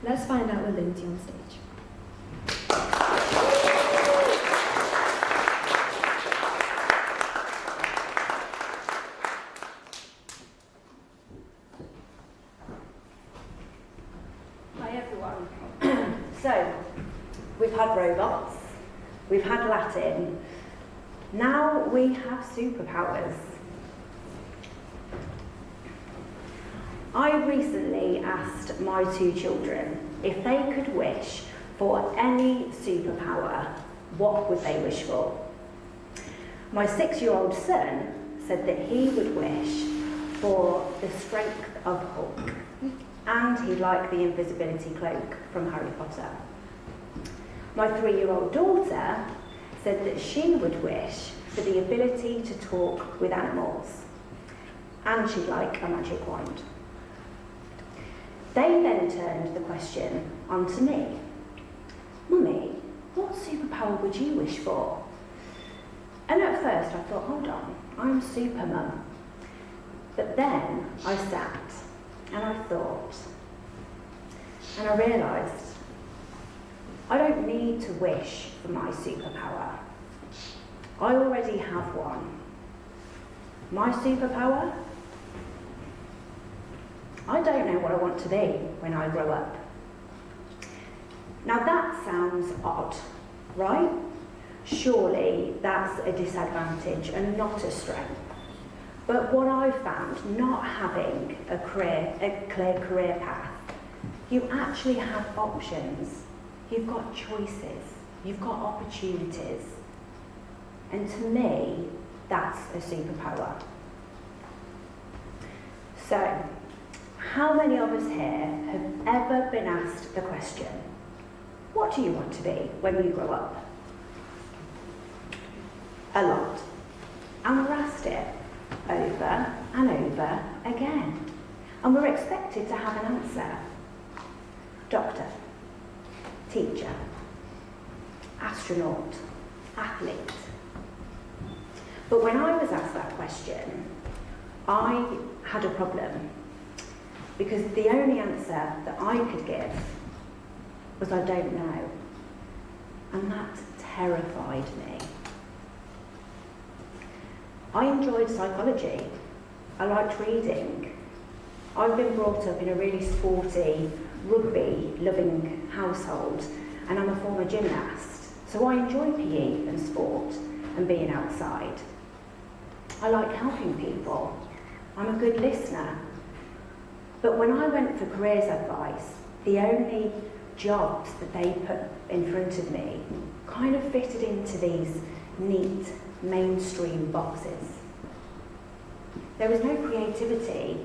Let's find out with Lynsey on stage. Hi everyone. So, we've had robots, we've had Latin, now we have superpowers. I recently asked my 2 children if they could wish for any superpower, what would they wish for? My 6-year-old son said that he would wish for the strength of Hulk, and he'd like the invisibility cloak from Harry Potter. My 3-year-old daughter said that she would wish for the ability to talk with animals, and she'd like a magic wand. They then turned the question onto me. Mummy, what superpower would you wish for? And at first I thought, hold on, I'm super mum. But then I sat and I thought, and I realised I don't need to wish for my superpower. I already have one. My superpower? I don't know what I want to be when I grow up. Now that sounds odd, right? Surely that's a disadvantage and not a strength. But what I found, not having a clear career path, you actually have options. You've got choices. You've got opportunities. And to me, that's a superpower. So, how many of us here have ever been asked the question, what do you want to be when you grow up? A lot. And we're asked it over and over again. And we're expected to have an answer. Doctor, teacher, astronaut, athlete. But when I was asked that question, I had a problem. Because the only answer that I could give was I don't know. And that terrified me. I enjoyed psychology. I liked reading. I've been brought up in a really sporty, rugby-loving household, and I'm a former gymnast. So I enjoy PE and sport and being outside. I like helping people. I'm a good listener. But when I went for careers advice, the only jobs that they put in front of me kind of fitted into these neat, mainstream boxes. There was no creativity,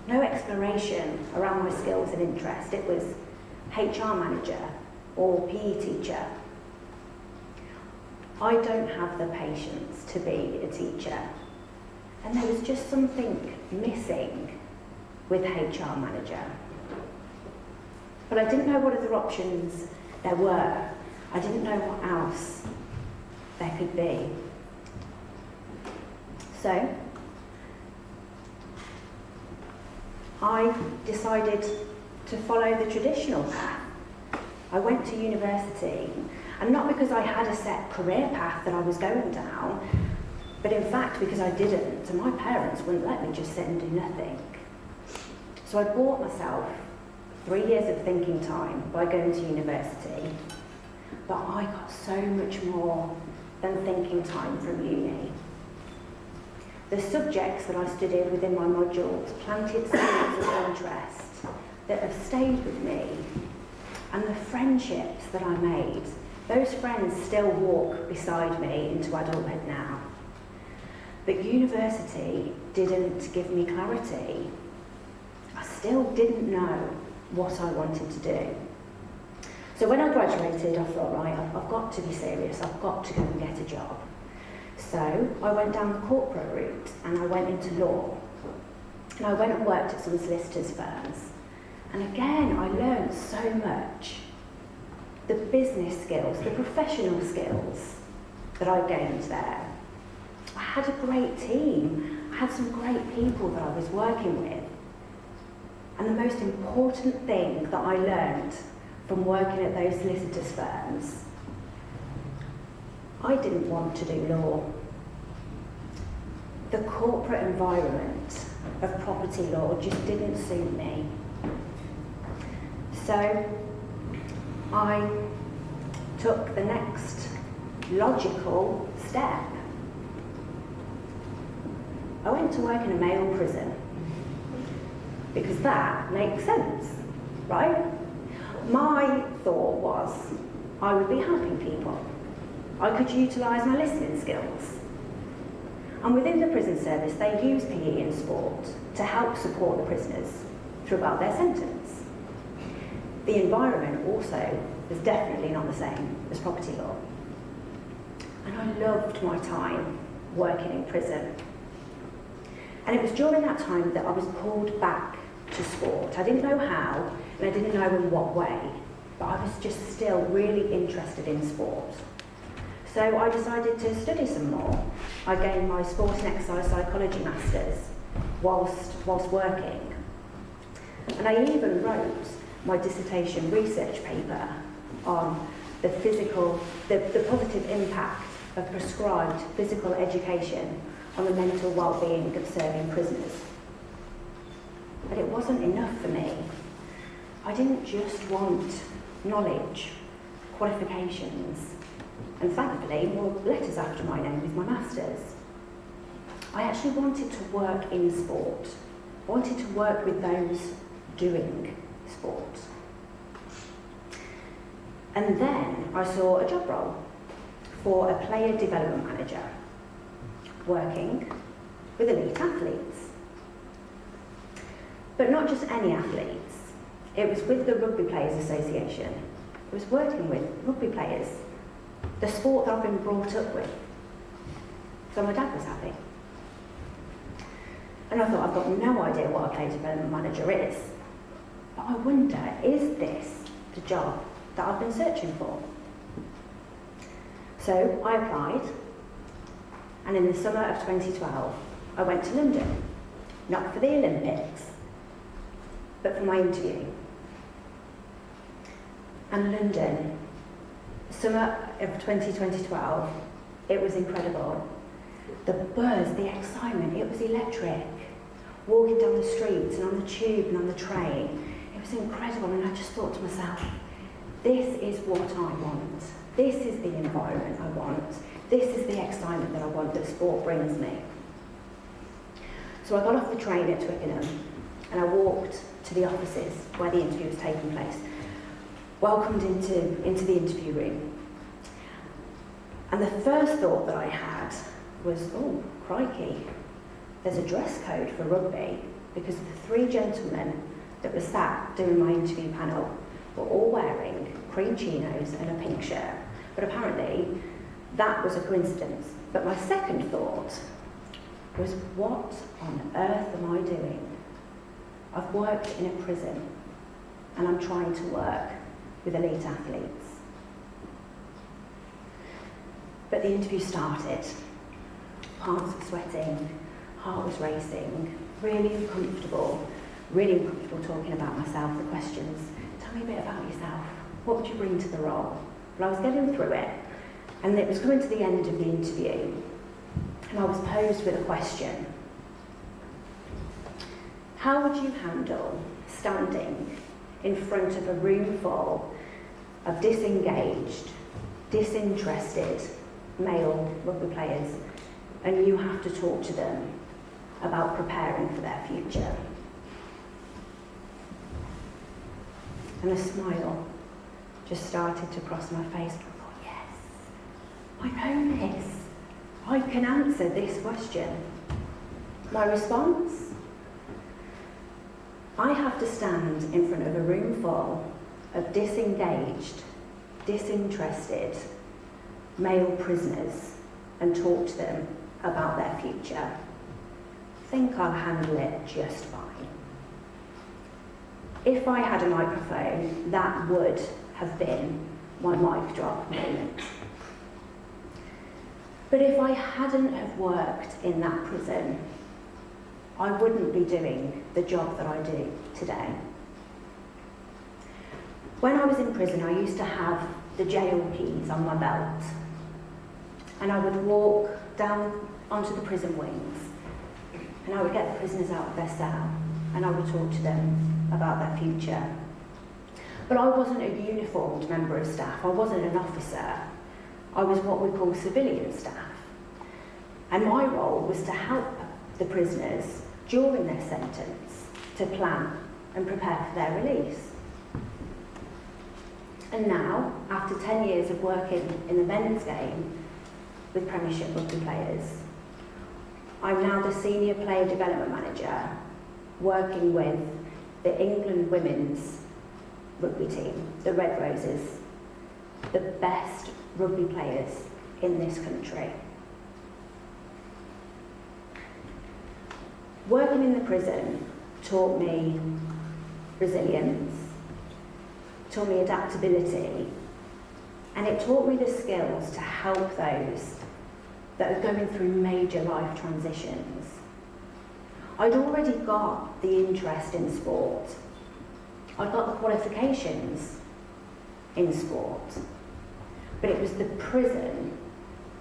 no exploration around my skills and interests. It was HR manager or PE teacher. I don't have the patience to be a teacher. And there was just something missing with HR manager. But I didn't know what other options there were. I didn't know what else there could be. So, I decided to follow the traditional path. I went to university, and not because I had a set career path that I was going down, but in fact because I didn't, and my parents wouldn't let me just sit and do nothing. So I bought myself 3 years of thinking time by going to university, but I got so much more than thinking time from uni. The subjects that I studied within my modules planted seeds of interest that have stayed with me, and the friendships that I made, those friends still walk beside me into adulthood now. But university didn't give me clarity. I still didn't know what I wanted to do. So when I graduated, I thought, right, I've got to be serious, I've got to go and get a job. So I went down the corporate route and I went into law. And I went and worked at some solicitors' firms. And again, I learned so much. The business skills, the professional skills that I gained there. I had a great team. I had some great people that I was working with. And the most important thing that I learned from working at those solicitors' firms, I didn't want to do law. The corporate environment of property law just didn't suit me. So I took the next logical step. I went to work in a male prison because that makes sense, right? My thought was I would be helping people. I could utilise my listening skills. And within the prison service, they use PE in sport to help support the prisoners throughout their sentence. The environment also was definitely not the same as property law. And I loved my time working in prison. And it was during that time that I was pulled back to sport. I didn't know how, and I didn't know in what way, but I was just still really interested in sport. So I decided to study some more. I gained my sport and exercise psychology masters whilst working. And I even wrote my dissertation research paper on the positive impact of prescribed physical education on the mental well-being of serving prisoners. But it wasn't enough for me. I didn't just want knowledge, qualifications, and thankfully more letters after my name with my masters. I actually wanted to work in sport. I wanted to work with those doing sport. And then I saw a job role for a player development manager, working with elite athletes. But not just any athletes. It was with the Rugby Players Association. It was working with rugby players, the sport that I've been brought up with. So my dad was happy. And I thought, I've got no idea what a player development manager is. But I wonder, is this the job that I've been searching for? So I applied, and in the summer of 2012, I went to London, not for the Olympics, but for my interview. And London, summer of 2012, it was incredible. The buzz, the excitement, it was electric. Walking down the streets and on the tube and on the train, it was incredible, and I just thought to myself, this is what I want. This is the environment I want. This is the excitement that I want that sport brings me. So I got off the train at Twickenham and I walked to the offices where the interview was taking place. Welcomed into the interview room. And the first thought that I had was, oh, crikey, there's a dress code for rugby, because the three gentlemen that were sat doing my interview panel were all wearing cream chinos and a pink shirt. But apparently, that was a coincidence. But my second thought was, what on earth am I doing? I've worked in a prison, and I'm trying to work with elite athletes. But the interview started. Palms were sweating, heart was racing, really uncomfortable talking about myself, the questions. Tell me a bit about yourself. What would you bring to the role? But I was getting through it, and it was coming to the end of the interview, and I was posed with a question. How would you handle standing in front of a room full of disengaged, disinterested male rugby players, and you have to talk to them about preparing for their future? And a smile just started to cross my face. I thought, yes, I know this. I can answer this question. My response? I have to stand in front of a room full of disengaged, disinterested male prisoners and talk to them about their future. I think I'll handle it just fine. If I had a microphone, that would have been my mic drop moment. But if I hadn't have worked in that prison, I wouldn't be doing the job that I do today. When I was in prison, I used to have the jail keys on my belt, and I would walk down onto the prison wings, and I would get the prisoners out of their cell, and I would talk to them about their future. But I wasn't a uniformed member of staff, I wasn't an officer, I was what we call civilian staff. And my role was to help the prisoners during their sentence to plan and prepare for their release. And now, after 10 years of working in the men's game with Premiership rugby players, I'm now the Senior Player Development Manager working with the England women's rugby team, the Red Roses, the best rugby players in this country. Working in the prison taught me resilience, taught me adaptability, and it taught me the skills to help those that are going through major life transitions. I'd already got the interest in sport. I'd got the qualifications in sport, but it was the prison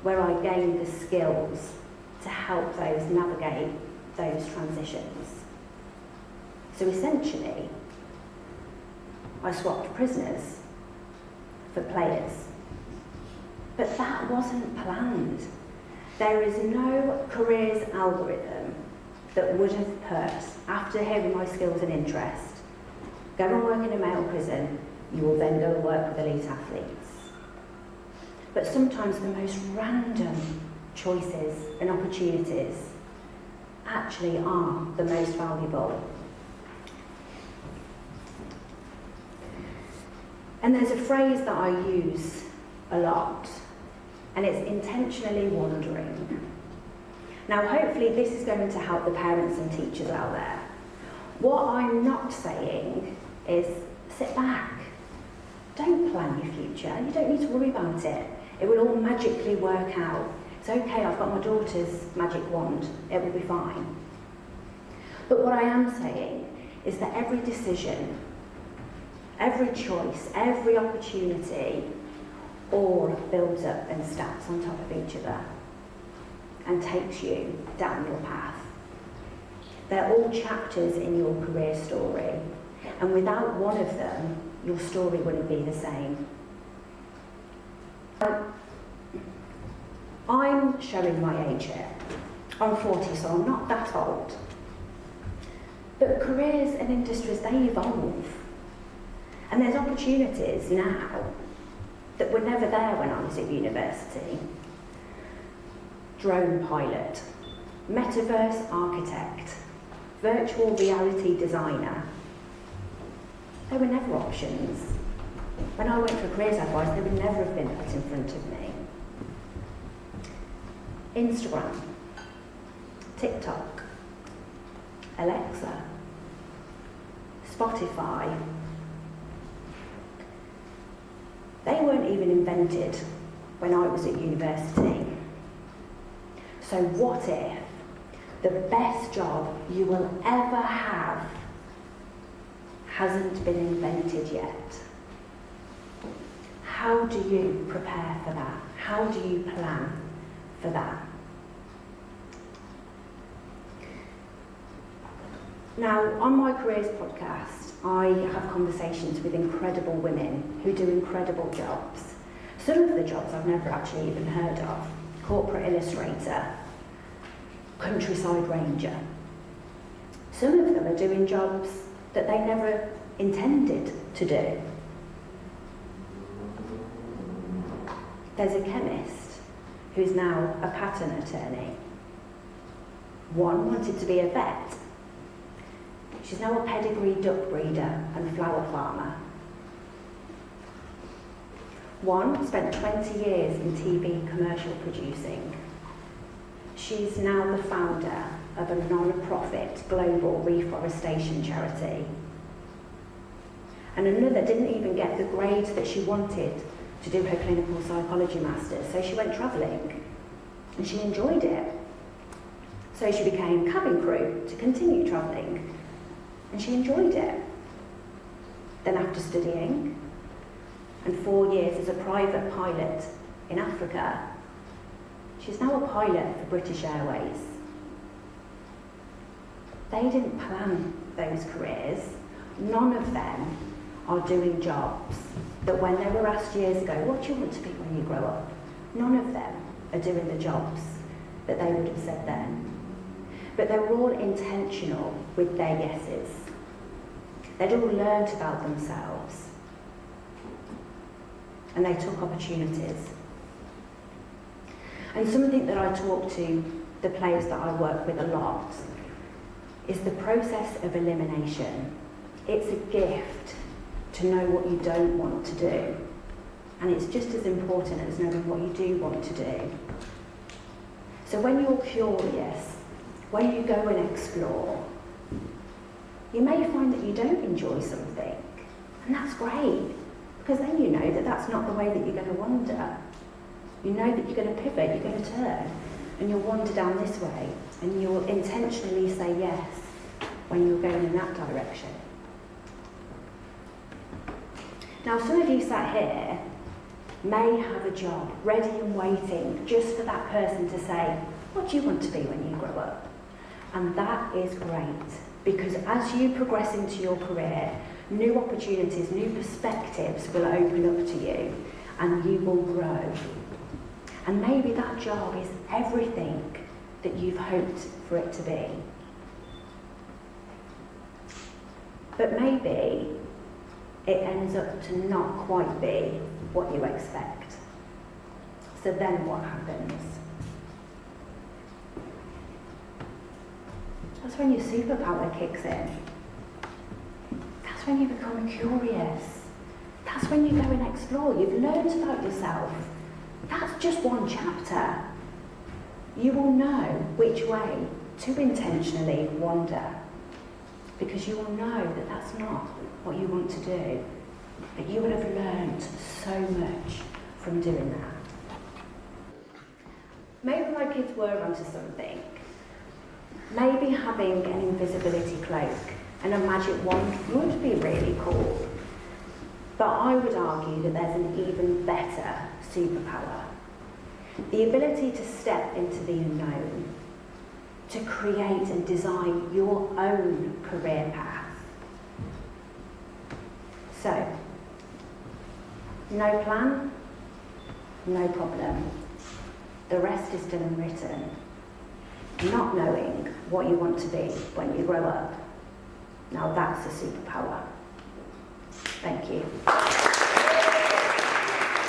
where I gained the skills to help those navigate those transitions. So essentially, I swapped prisoners for players. But that wasn't planned. There is no careers algorithm that would have put, after hearing my skills and interest, go and work in a male prison, you will then go and work with elite athletes. But sometimes the most random choices and opportunities actually are the most valuable. And there's a phrase that I use a lot, and it's intentionally wandering. Now, hopefully this is going to help the parents and teachers out there. What I'm not saying is sit back. Don't plan your future. You don't need to worry about it. It will all magically work out. It's okay, I've got my daughter's magic wand. It will be fine. But what I am saying is that every decision, every choice, every opportunity, all builds up and stacks on top of each other and takes you down your path. They're all chapters in your career story, and without one of them, your story wouldn't be the same. I'm showing my age here. I'm 40, so I'm not that old. But careers and industries, they evolve. And there's opportunities now that were never there when I was at university. Drone pilot, metaverse architect, virtual reality designer. They were never options. When I went for careers advice, they would never have been put in front of me. Instagram, TikTok, Alexa, Spotify. They weren't even invented when I was at university. So what if the best job you will ever have hasn't been invented yet? How do you prepare for that? How do you plan for that? Now, on my Careers podcast, I have conversations with incredible women who do incredible jobs. Some of the jobs I've never actually even heard of. Corporate illustrator, countryside ranger. Some of them are doing jobs that they never intended to do. There's a chemist who's now a patent attorney. One wanted to be a vet. She's now a pedigree duck breeder and flower farmer. One spent 20 years in TV commercial producing. She's now the founder of a non-profit global reforestation charity. And another didn't even get the grades that she wanted to do her clinical psychology masters, so she went travelling, and she enjoyed it. So she became cabin crew to continue travelling, and she enjoyed it. Then after studying, and 4 years as a private pilot in Africa, she's now a pilot for British Airways. They didn't plan those careers. None of them are doing jobs that when they were asked years ago, what do you want to be when you grow up? None of them are doing the jobs that they would have said then. But they were all intentional with their yeses. They'd all learnt about themselves. And they took opportunities. And something that I talk to the players that I work with a lot is the process of elimination. It's a gift to know what you don't want to do. And it's just as important as knowing what you do want to do. So when you're curious, when you go and explore, you may find that you don't enjoy something. And that's great, because then you know that that's not the way that you're going to wander. You know that you're going to pivot, you're going to turn, and you'll wander down this way, and you'll intentionally say yes when you're going in that direction. Now, some of you sat here may have a job ready and waiting just for that person to say, what do you want to be when you grow up? And that is great, because as you progress into your career, new opportunities, new perspectives will open up to you, and you will grow. And maybe that job is everything that you've hoped for it to be. But maybe it ends up to not quite be what you expect. So then what happens? That's when your superpower kicks in. That's when you become curious. That's when you go and explore. You've learned about yourself. That's just one chapter. You will know which way to intentionally wander, because you will know that that's not what you want to do. But you will have learned so much from doing that. Maybe my kids were onto something. Maybe having an invisibility cloak and a magic wand would be really cool. But I would argue that there's an even better superpower. The ability to step into the unknown, to create and design your own career path. So, no plan, no problem. The rest is still unwritten. Not knowing what you want to be when you grow up. Now that's a superpower. Thank you.